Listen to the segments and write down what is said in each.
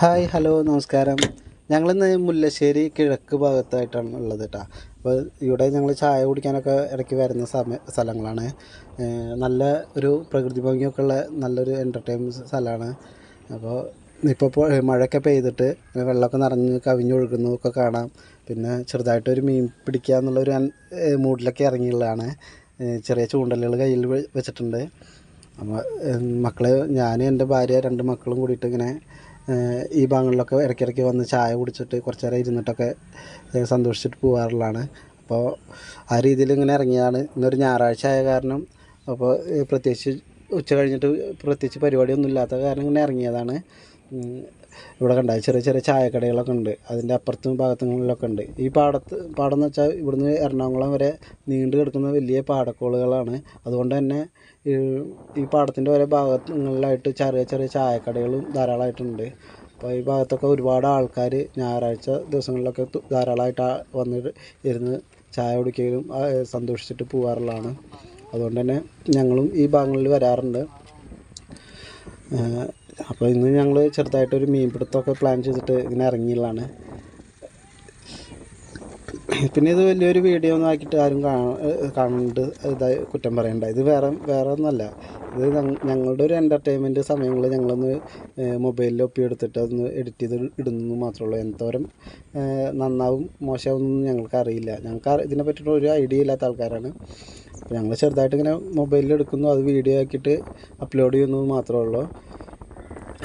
Hi hello നമസ്കാരം. ഞങ്ങളിന്ന് മുല്ലശ്ശേരി കിഴക്ക് ഭാഗത്തായിട്ടാണ് ഉള്ളത് കേട്ടോ. അപ്പോൾ ഇവിടെ ഞങ്ങൾ ചായ കുടിക്കാനൊക്കെ ഇടയ്ക്ക് വരുന്ന സ്ഥലങ്ങളാണ്. നല്ല ഒരു പ്രകൃതി ഭംഗിയൊക്കെ ഉള്ള നല്ലൊരു എൻ്റർടൈൻമെൻറ്റ് സ്ഥലമാണ്. അപ്പോൾ ഇപ്പോൾ മഴയൊക്കെ പെയ്തിട്ട് വെള്ളമൊക്കെ നിറഞ്ഞ് കവിഞ്ഞൊഴുകുന്നതൊക്കെ കാണാം. പിന്നെ ചെറുതായിട്ടൊരു മീൻ പിടിക്കുക എന്നുള്ളൊരു മൂഡിലൊക്കെ ഇറങ്ങിയുള്ളതാണ്. ചെറിയ ചൂണ്ടലുകൾ കയ്യിൽ വെച്ചിട്ടുണ്ട്. അപ്പോൾ മക്കൾ, ഞാൻ, എൻ്റെ ഭാര്യ, 2 മക്കളും കൂടിയിട്ട് ഇങ്ങനെ ഈ ഭാഗങ്ങളിലൊക്കെ ഇടയ്ക്കിടയ്ക്ക് വന്ന് ചായ കുടിച്ചിട്ട് കുറച്ച് നേരം ഇരുന്നിട്ടൊക്കെ സന്തോഷിച്ചിട്ട് പോകാറുള്ളതാണ്. അപ്പോൾ ആ രീതിയിൽ ഇങ്ങനെ ഇറങ്ങിയതാണ്. ഇന്നൊരു ഞായറാഴ്ച ആയ കാരണം, അപ്പോൾ പ്രത്യേകിച്ച് ഉച്ച കഴിഞ്ഞിട്ട് പ്രത്യേകിച്ച് പരിപാടിയൊന്നും ഇല്ലാത്ത കാരണം ഇങ്ങനെ ഇറങ്ങിയതാണ്. ഇവിടെ കണ്ട ചെറിയ ചെറിയ ചായക്കടകളൊക്കെ ഉണ്ട്. അതിൻ്റെ അപ്പുറത്തും ഭാഗത്തുകളിലൊക്കെ ഉണ്ട്. ഈ പാടം എന്ന് വെച്ചാൽ ഇവിടുന്ന് എറണാകുളം വരെ നീണ്ടു കിടക്കുന്ന വലിയ പാടക്കോളുകളാണ്. അതുകൊണ്ട് തന്നെ ഈ പാടത്തിൻ്റെ ഓരോ ഭാഗങ്ങളിലായിട്ട് ചെറിയ ചെറിയ ചായക്കടകളും ധാരാളമായിട്ടുണ്ട്. അപ്പോൾ ഈ ഭാഗത്തൊക്കെ ഒരുപാട് ആൾക്കാർ ഞായറാഴ്ച ദിവസങ്ങളിലൊക്കെ ധാരാളമായിട്ട് വന്ന് ഇരുന്ന് ചായ കുടിക്കുകയും സന്തോഷിച്ചിട്ട് പോകാറുള്ളതാണ്. അതുകൊണ്ട് തന്നെ ഞങ്ങളും ഈ ഭാഗങ്ങളിൽ വരാറുണ്ട്. അപ്പോൾ ഇന്ന് ഞങ്ങൾ ചെറുതായിട്ടൊരു മീൻപിടുത്തമൊക്കെ പ്ലാൻ ചെയ്തിട്ട് ഇങ്ങനെ ഇറങ്ങിയുള്ളതാണ്. പിന്നെ ഇത് വലിയൊരു വീഡിയോ ഒന്നും ആക്കിയിട്ട് ആരും കാണുന്നുണ്ട് ഇതായി കുറ്റം പറയണ്ട. ഇത് വേറെ ഒന്നുമല്ല. ഇത് ഞങ്ങളുടെ ഒരു എൻ്റർടൈൻമെൻറ്റ് സമയങ്ങളിൽ ഞങ്ങളൊന്ന് മൊബൈലിൽ ഒപ്പിയെടുത്തിട്ട് അതൊന്ന് എഡിറ്റ് ചെയ്ത് ഇടുന്നു മാത്രമേ ഉള്ളൂ. എന്തോരം നന്നാവും മോശമാവുമെന്നൊന്നും ഞങ്ങൾക്കറിയില്ല. ഞങ്ങൾക്ക് ഇതിനെ പറ്റിയിട്ട് ഒരു ഐഡിയ ഇല്ലാത്ത ആൾക്കാരാണ്. അപ്പോൾ ഞങ്ങൾ ചെറുതായിട്ട് ഇങ്ങനെ മൊബൈലിൽ എടുക്കുന്നു, അത് വീഡിയോ ആക്കിയിട്ട് അപ്ലോഡ് ചെയ്യുന്നത് മാത്രമേ ഉള്ളൂ.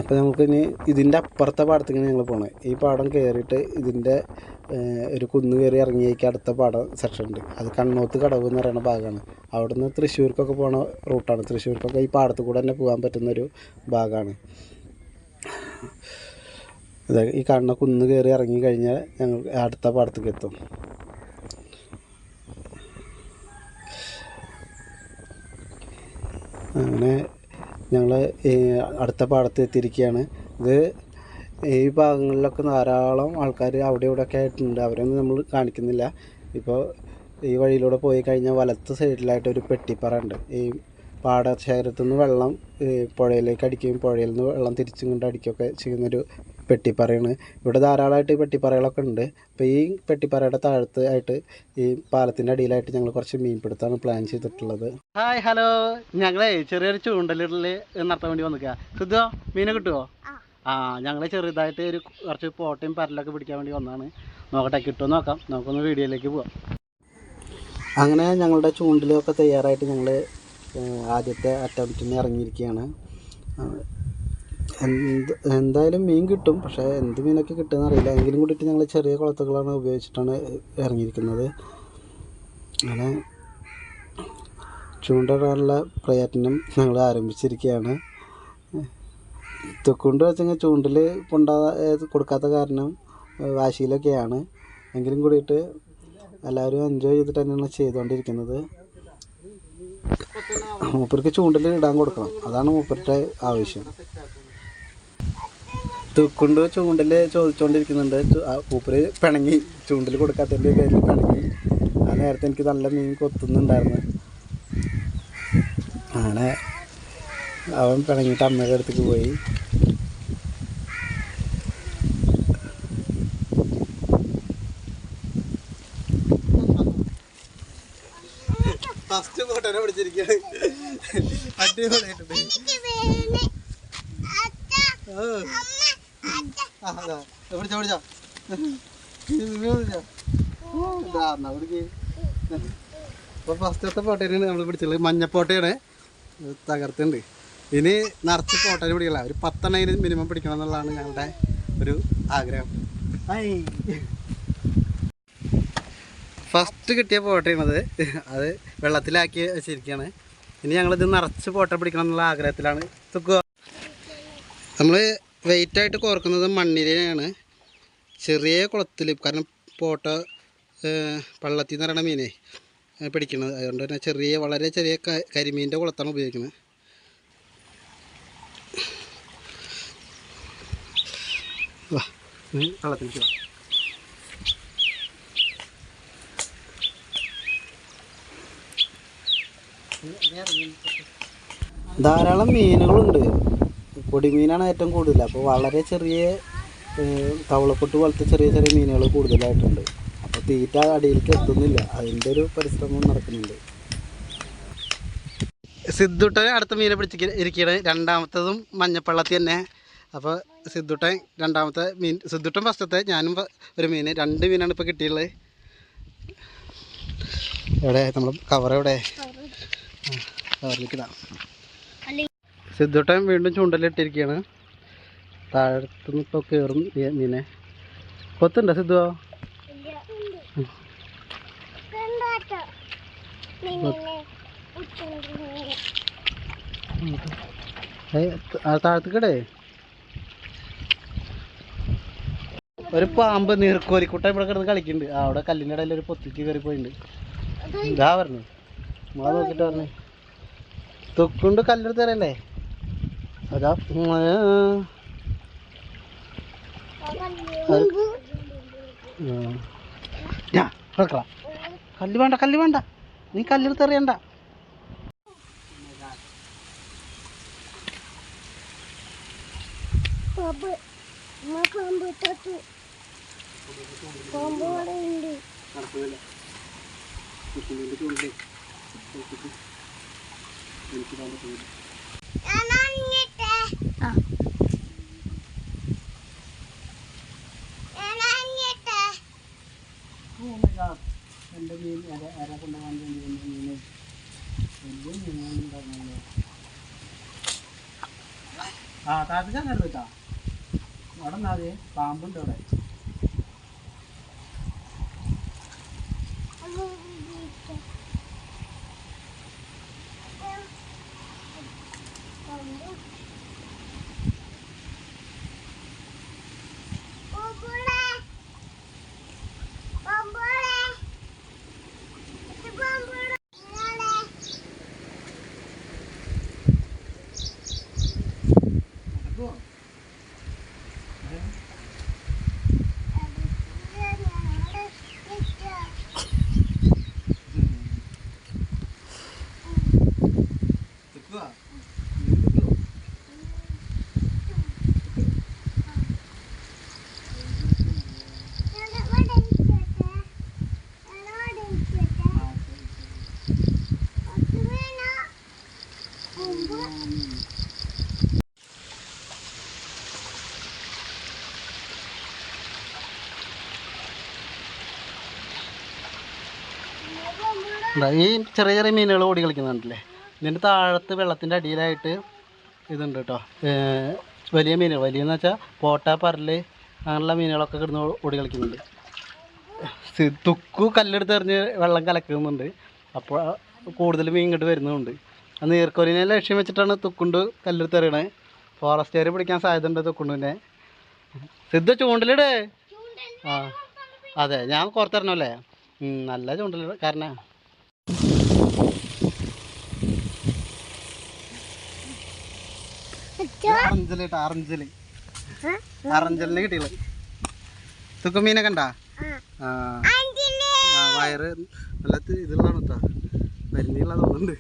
അപ്പോൾ നമുക്കിനി ഇതിൻ്റെ അപ്പുറത്തെ പാടത്തേക്കാണ് ഞങ്ങൾ പോകുന്നത്. ഈ പാടം കയറിയിട്ട് ഇതിൻ്റെ ഒരു കുന്ന് കയറി ഇറങ്ങിയേക്ക് അടുത്ത പാടം സെക്ഷൻ ഉണ്ട്. അത് കണ്ണോത്ത് കടവ് എന്ന് പറയുന്ന ഭാഗമാണ്. അവിടുന്ന് തൃശ്ശൂർക്കൊക്കെ പോണ റൂട്ടാണ്. തൃശ്ശൂർക്കൊക്കെ ഈ പാടത്ത് കൂടെ തന്നെ പോകാൻ പറ്റുന്നൊരു ഭാഗമാണ്. ഈ കാണുന്ന കുന്ന് കയറി ഇറങ്ങി കഴിഞ്ഞാൽ ഞങ്ങൾ അടുത്ത പാടത്തേക്ക് എത്തും. അങ്ങനെ ഞങ്ങൾ അടുത്ത പാടത്ത് എത്തിയിരിക്കുകയാണ്. ഇത് ഈ ഭാഗങ്ങളിലൊക്കെ ധാരാളം ആൾക്കാർ അവിടെ ഇവിടെയൊക്കെ ആയിട്ടുണ്ട്. അവരൊന്നും നമ്മൾ കാണിക്കുന്നില്ല. ഇപ്പോൾ ഈ വഴിയിലൂടെ പോയി കഴിഞ്ഞാൽ വലത്ത് സൈഡിലായിട്ടൊരു പെട്ടിപ്പറ ഉണ്ട്. ഈ പാടശേഖരത്തു നിന്ന് വെള്ളം പുഴയിലേക്ക് അടിക്കുകയും പുഴയിൽ നിന്ന് വെള്ളം തിരിച്ചും കൊണ്ട് അടിക്കുകയൊക്കെ ചെയ്യുന്നൊരു പെട്ടിപ്പറയാണ്. ഇവിടെ ധാരാളമായിട്ട് ഈ പെട്ടിപ്പറകളൊക്കെ ഉണ്ട്. അപ്പോൾ ഈ പെട്ടിപ്പറയുടെ താഴത്ത് ആയിട്ട് ഈ പാലത്തിൻ്റെ അടിയിലായിട്ട് ഞങ്ങൾ കുറച്ച് മീൻപിടുത്തമാണ് പ്ലാൻ ചെയ്തിട്ടുള്ളത്. ഹായ് ഹലോ, ഞങ്ങളെ ചെറിയൊരു ചൂണ്ടലിടൽ നടത്താൻ വേണ്ടി വന്നിക്കുക. സുധോ, മീനെ കിട്ടുമോ? ഞങ്ങൾ ചെറുതായിട്ട് കുറച്ച് പോട്ടയും പരലൊക്കെ പിടിക്കാൻ വേണ്ടി വന്നതാണ്. നോക്കട്ടെ, കിട്ടുമോ നോക്കാം. നമുക്കൊന്ന് വീഡിയോയിലേക്ക് പോവാം. അങ്ങനെ ഞങ്ങളുടെ ചൂണ്ടലൊക്കെ തയ്യാറായിട്ട് ഞങ്ങൾ ആദ്യത്തെ അറ്റംപ്റ്റിന് ഇറങ്ങിയിരിക്കുകയാണ്. എന്തായാലും മീൻ കിട്ടും, പക്ഷേ എന്ത് മീനൊക്കെ കിട്ടുമെന്ന് അറിയില്ല. എങ്കിലും കൂടിയിട്ട് ഞങ്ങൾ ചെറിയ കുളത്തുകളാണ് ഉപയോഗിച്ചിട്ടാണ് ഇറങ്ങിയിരിക്കുന്നത്. അങ്ങനെ ചൂണ്ടയിടാനുള്ള പ്രയത്നം ഞങ്ങൾ ആരംഭിച്ചിരിക്കുകയാണ്. തെക്കുണ്ട് വെച്ചെങ്കിൽ ചൂണ്ടിൽ കൊടുക്കാത്ത കാരണം വാശിയിലൊക്കെയാണ്. എങ്കിലും കൂടിയിട്ട് എല്ലാവരും എൻജോയ് ചെയ്തിട്ട് തന്നെയാണ് ചെയ്തുകൊണ്ടിരിക്കുന്നത്. മൂപ്പർക്ക് ചൂണ്ടിൽ ഇടാൻ കൊടുക്കണം, അതാണ് മൂപ്പരുടെ ആവശ്യം. തെക്കുണ്ട് ചൂണ്ടിൽ ചോദിച്ചുകൊണ്ടിരിക്കുന്നുണ്ട്. മൂപ്പര് പിണങ്ങി, ചൂണ്ടിൽ കൊടുക്കാത്തതിൻ്റെ പേരിൽ പിണങ്ങി. ആ നേരത്തെ എനിക്ക് നല്ല മീൻ കൊത്തുന്നുണ്ടായിരുന്നു. അങ്ങനെ അവൻ പിണങ്ങിയിട്ട് അമ്മയുടെ അടുത്തേക്ക് പോയി. ഫസ്റ്റ് ഫോട്ടോനെ പിടിച്ചിരിക്കുകയാണ്. അടിപൊളിയായിട്ടുണ്ട്. പിടിച്ചോ അപ്പോൾ ഫസ്റ്റത്തെ ഫോട്ടോയാണ് നമ്മൾ പിടിച്ചുള്ളത്. മഞ്ഞപ്പോട്ടയാണ്, തകർത്തുണ്ട്. ഇനി നിറച്ച് ഫോട്ടോന് പിടിക്കില്ല. ഒരു 10 മിനിമം പിടിക്കണം എന്നുള്ളതാണ് ഞങ്ങളുടെ ഒരു ആഗ്രഹം. ഫസ്റ്റ് കിട്ടിയ ഫോട്ടോയാണത്. അത് വെള്ളത്തിലാക്കി വെച്ചിരിക്കുകയാണ്. ഇനി ഞങ്ങളിത് നിറച്ച് ഫോട്ടോ പിടിക്കണം എന്നുള്ള ആഗ്രഹത്തിലാണ്. തുക്കുക, നമ്മൾ വെയിറ്റായിട്ട് കോർക്കുന്നത് മണ്ണിരയാണ്. ചെറിയ കുളത്തിൽ, കാരണം ഫോട്ടോ പള്ളത്തിൽ നിന്ന് പറയുന്ന മീനെ പിടിക്കുന്നത്. അതുകൊണ്ട് തന്നെ വളരെ ചെറിയ കരിമീൻ്റെ കുളത്താണ് ഉപയോഗിക്കുന്നത്. വെള്ളത്തിലേക്ക് വാ. ധാരാളം മീനുകളുണ്ട്. പൊടിമീനാണ് ഏറ്റവും കൂടുതൽ. അപ്പോൾ വളരെ ചെറിയ തവളപ്പൊട്ട് പോലത്തെ ചെറിയ ചെറിയ മീനുകൾ കൂടുതലായിട്ടുണ്ട്. അപ്പോൾ തീറ്റ അടിയിലേക്ക് എത്തുന്നില്ല, അതിൻ്റെ ഒരു പരിശ്രമം നടക്കുന്നുണ്ട്. സിദ്ധുട്ടൻ അടുത്ത മീനെ ഇരിക്കുകയാണ്. രണ്ടാമത്തതും മഞ്ഞപ്പള്ളത്തി തന്നെ. അപ്പോൾ സിദ്ധുട്ടൻ രണ്ടാമത്തെ മീൻ, സിദ്ധുട്ടൻ ഫസ്റ്റത്തെ, ഞാനും ഒരു മീൻ, 2 മീനാണ് ഇപ്പോൾ കിട്ടിയുള്ളത്. എവിടെ നമ്മൾ കവർ എവിടെ? കവറിലേക്ക് ഇടാം. സിദ്ധുട്ടൻ വീണ്ടും ചൂണ്ടലിട്ടിരിക്കുകയാണ്. താഴത്തുനിന്ന് ഇപ്പോൾ കയറും മീനെ. കൊത്തുണ്ടോ സിദ്ധു? താഴത്തേക്കടേ ഒരു പാമ്പ് നീർക്കോലിക്കുട്ട ഇവിടെ കിടന്ന് കളിക്കുന്നുണ്ട്. അവിടെ കല്ലിൻ്റെ ഇടയിൽ ഒരു പൊത്തിക്ക് കയറി പോയിട്ടുണ്ട്. ഇതാ പറഞ്ഞു നമ്മളെ നോക്കിയിട്ട് പറഞ്ഞു തൊക്കൊണ്ട് കല്ലെടുത്ത് തരല്ലേ. അതാ കല്ല് വേണ്ട, കല്ല് വേണ്ട, നീ കല്ലെടുത്ത് എറിയണ്ട. എൻ്റെ മീൻ അര കൊണ്ടുപോകാൻ വേണ്ടി മീന് വലിയ മീനുണ്ടായിരുന്നല്ലോ. താഴത്തേക്ക് അങ്ങനെ വെച്ചാ അവിടെ നിന്നാതെ പാമ്പുണ്ട് അവിടെ. ഈ ചെറിയ ചെറിയ മീനുകൾ ഓടി കളിക്കുന്നുണ്ടല്ലേ. ഇതിൻ്റെ താഴത്ത് വെള്ളത്തിൻ്റെ അടിയിലായിട്ട് ഇതുണ്ട് കേട്ടോ. വലിയ മീനുകൾ, വലിയെന്ന് വെച്ചാൽ പോട്ട, പരല് അങ്ങനെയുള്ള മീനുകളൊക്കെ കിടന്ന് ഓടി കളിക്കുന്നുണ്ട്. തുക്കു കല്ലെടുത്ത് എറിഞ്ഞ് വെള്ളം കലക്കുന്നുണ്ട്. അപ്പോൾ കൂടുതൽ മീൻ ഇങ്ങോട്ട് വരുന്നുണ്ട്. ആ നീർക്കോലിനെ ലക്ഷ്യം വെച്ചിട്ടാണ് തുക്കുണ്ട് കല്ലെടുത്ത് എറിയണത്. ഫോറസ്റ്റുകാർ പിടിക്കാൻ സാധ്യത ഉണ്ട് തുക്കുണ്ടിനെ. സിദ്ധ ചൂണ്ടലിടേ. ആ അതെ, ഞാൻ പുറത്തിറങ്ങല്ലേ. നല്ല ചൂണ്ടലിട കാരണം അറഞ്ചലിന് കിട്ടിയില്ല. തുക്കുമീനെ കണ്ടാ? വയറ് നല്ല ഇതിലാണ് കേട്ടോ, മരുന്നുള്ള തോന്നുന്നുണ്ട്.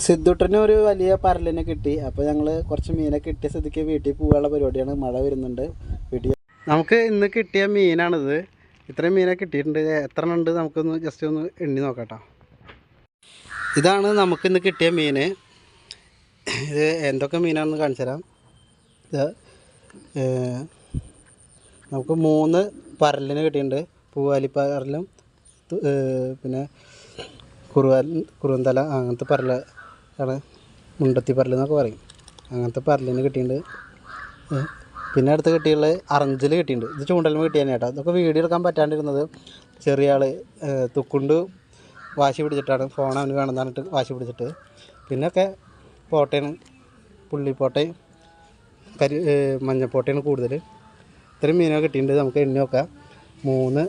സിദ്ധുട്ടന് ഒരു വലിയ പരലിനെ കിട്ടി. അപ്പോൾ ഞങ്ങൾ കുറച്ച് മീനെ കിട്ടിയ സ്ഥിതിക്ക് വീട്ടിൽ പോകാനുള്ള പരിപാടിയാണ്. മഴ വരുന്നുണ്ട്. നമുക്ക് ഇന്ന് കിട്ടിയ മീനാണിത്. ഇത്രയും മീനെ കിട്ടിയിട്ടുണ്ട്. എത്ര എണ്ണം ഉണ്ട് നമുക്കൊന്ന് ജസ്റ്റ് ഒന്ന് എണ്ണി നോക്കാം. ഇതാണ് നമുക്കിന്ന് കിട്ടിയ മീൻ. ഇത് എന്തൊക്കെ മീനാണെന്ന് കാണിച്ചു തരാം. ഇത് നമുക്ക് 3 പരലിന് കിട്ടിയിട്ടുണ്ട്. പൂവാലിപ്പരലും പിന്നെ കുറുവന്തല അങ്ങനത്തെ പരലാണ്, മുണ്ടത്തി പരൽ എന്നൊക്കെ പറയും. അങ്ങനത്തെ പരലിന് കിട്ടിയിട്ടുണ്ട്. പിന്നെ അടുത്ത് കിട്ടിയുള്ളത് അറഞ്ചൽ കിട്ടിയിട്ടുണ്ട്. ഇത് ചൂണ്ടലും കിട്ടിയാണ് കേട്ടോ. ഇതൊക്കെ വീഡിയോ എടുക്കാൻ പറ്റാണ്ടിരുന്നത് ചെറിയ ആൾ തുക്കുണ്ട് വാശി പിടിച്ചിട്ടാണ്. ഫോൺ അവന് വേണമെന്ന് പറഞ്ഞിട്ട് വാശി പിടിച്ചിട്ട്. പിന്നൊക്കെ പോട്ടയാണ്, പുള്ളിപ്പോട്ടയും മഞ്ഞപ്പോട്ടയാണ് കൂടുതൽ. ഇത്രയും മീനൊക്കെ കിട്ടിയിട്ടുണ്ട്. നമുക്ക് എണ്ണി നോക്കാം. 3,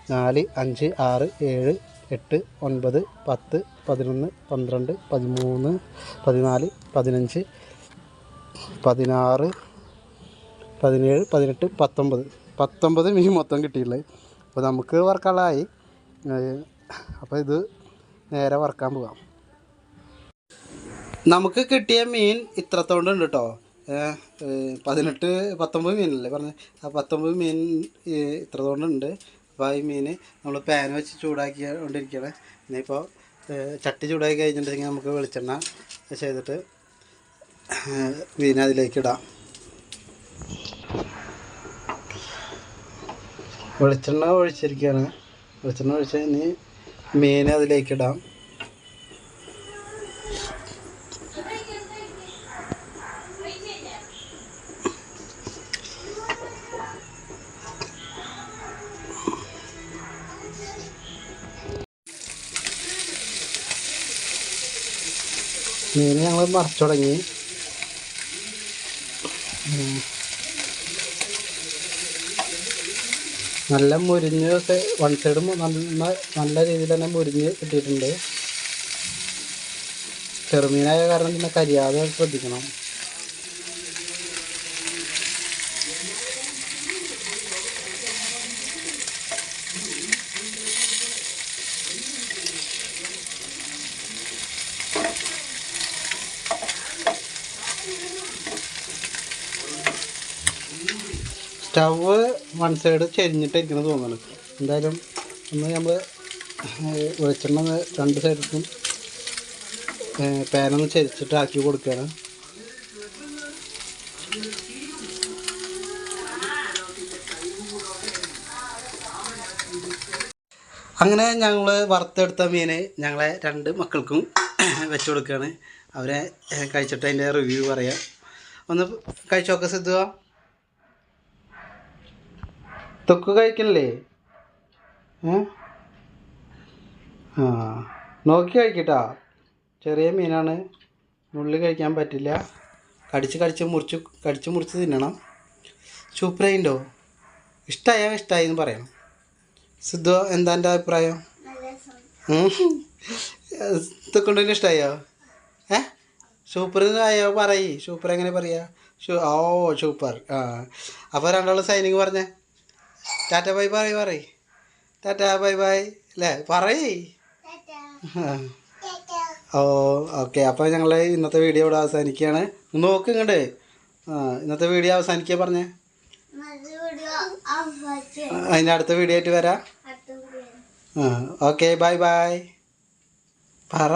4, 5, 6, 7, 8, 9, 10, 11, 12, 13, 14, 15, 16, 17, 18, 19 മീൻ മൊത്തം കിട്ടിയിട്ടുള്ളത്. അപ്പോൾ നമുക്ക് വറുക്കാനുള്ളതായി. അപ്പോൾ ഇത് നേരെ വറുക്കാൻ പോകാം. നമുക്ക് കിട്ടിയ മീൻ ഇത്രത്തോണ്ടുണ്ട് കേട്ടോ. 19 മീനല്ലേ പറഞ്ഞത്. ആ 19 മീൻ ഇത്രത്തോണ്ടുണ്ട്. അപ്പോൾ ഈ മീൻ നമ്മൾ പാൻ വെച്ച് ചൂടാക്കി കൊണ്ടിരിക്കുകയാണ്. ഇനിയിപ്പോൾ ചട്ടി ചൂടാക്കി കഴിഞ്ഞിട്ടുണ്ടെങ്കിൽ നമുക്ക് വെളിച്ചെണ്ണ ചെയ്തിട്ട് മീൻ അതിലേക്ക് ഇടാം. വെളിച്ചെണ്ണ ഒഴിച്ചിരിക്കുകയാണ്. വെളിച്ചെണ്ണ ഒഴിച്ച് ഇനി മീൻ അതിലേക്ക് ഇടാം. മീൻ ഞങ്ങൾ മറിച്ചു തുടങ്ങി. നല്ല മുരിഞ്ഞൊക്കെ വൺ സൈഡ് നല്ല രീതിയിൽ തന്നെ മുരിഞ്ഞ് കിട്ടിയിട്ടുണ്ട്. ചെറുമീനായ കാരണം പിന്നെ കരിയാതെ ശ്രദ്ധിക്കണം. സ്റ്റവ് വൺ സൈഡ് ചെരിഞ്ഞിട്ടിരിക്കുന്നത് തോന്നുന്നു. എന്തായാലും ഒന്ന് നമ്മൾ വെളിച്ചെണ്ണ രണ്ട് സൈഡിലും പാനൊന്ന് ചെരിച്ചിട്ട് ആക്കി കൊടുക്കുകയാണ്. അങ്ങനെ ഞങ്ങൾ വറുത്തെടുത്ത മീൻ ഞങ്ങളെ 2 മക്കൾക്കും വെച്ച് കൊടുക്കുകയാണ്. അവരെ കഴിച്ചിട്ട് അതിൻ്റെ റിവ്യൂ പറയാം. ഒന്ന് കഴിച്ചോക്കെ സിദ്ധുവാ. തൊക്ക് കഴിക്കണില്ലേ? ആ നോക്കി കഴിക്കട്ടോ. ചെറിയ മീനാണ്, മുള്ളി കഴിക്കാൻ പറ്റില്ല. കടിച്ച് മുറിച്ച് തിന്നണം. സൂപ്പറായിണ്ടോ? ഇഷ്ടമായി എന്ന് പറയണം. സിദ്ധു എന്താ എൻ്റെ അഭിപ്രായം? തൊക്കൊണ്ടു ഇഷ്ടമായോ? സൂപ്പർ ആയോ? പറയ് സൂപ്പർ എങ്ങനെ പറയാ? സൂപ്പർ. അപ്പോൾ രണ്ടാളും സൈനിങ് പറഞ്ഞേ. ടാറ്റ ബൈ ബൈ പറയ്. ടാറ്റ ബൈ ബൈ അല്ലേ പറയ്. ഓക്കെ. അപ്പോൾ ഞങ്ങൾ ഇന്നത്തെ വീഡിയോ ഇവിടെ അവസാനിക്കുകയാണ്. നോക്ക് ഇങ്ങോട്ട്. ഇന്നത്തെ വീഡിയോ അവസാനിക്കുക പറഞ്ഞേ. അതിൻ്റെ അടുത്ത വീഡിയോ ആയിട്ട് വരാം. ഓക്കെ ബൈ ബൈ പറ.